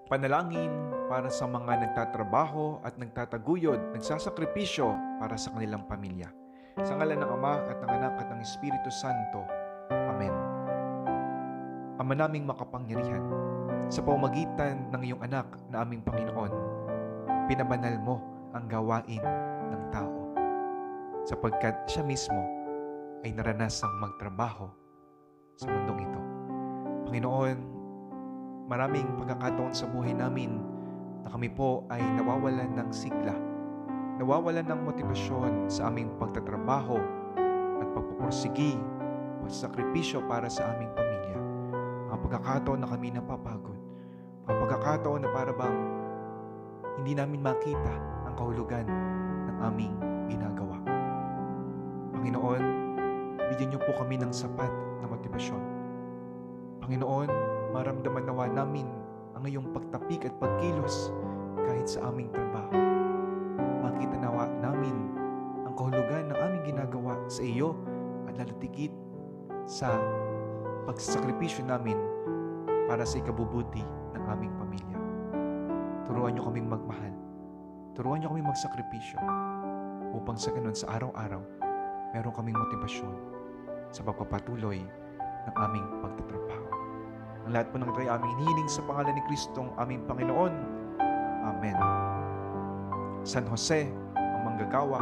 Panalangin para sa mga nagtatrabaho at nagtataguyod, nagsasakripisyo para sa kanilang pamilya. Sa ngalan ng Ama at ng Anak at ng Espiritu Santo. Amen. Ama naming makapangyarihan, sa pamamagitan ng iyong anak na aming Panginoon, pinabanal mo ang gawain ng tao, sapagkat siya mismo ay naranasang magtrabaho sa mundong ito. Panginoon, maraming pagkakataon sa buhay namin na kami po ay nawawalan ng sigla, nawawalan ng motibasyon sa aming pagtatrabaho at pagpupursigi, pagsakripisyo para sa aming pamilya. Mga pagkakataon na kami napapagod, mga pagkakataon na para bang hindi namin makita ang kahulugan ng aming ginagawa. Panginoon, bigyan niyo po kami ng sapat na motibasyon. Panginoon, maramdaman nawa namin ang iyong pagtapik at pagkilos kahit sa aming trabaho. Makita nawa namin ang kahulugan ng aming ginagawa sa iyo at lalatikit sa pagsasakripisyo namin para sa ikabubuti ng aming pamilya. Turuan niyo kaming magmahal. Turuan niyo kaming magsakripisyo upang sa ganun sa araw-araw meron kaming motibasyon sa pagpapatuloy ng aming pagtatrabaho. Ang lahat po ng ito ay aming hinihiling sa pangalan ni Kristong aming Panginoon. Amen. San Jose, ang manggagawa,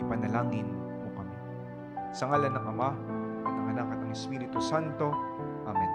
ipanalangin mo kami. Sa ngalan ng Ama, at ng Anak, at ng Espiritu Santo. Amen.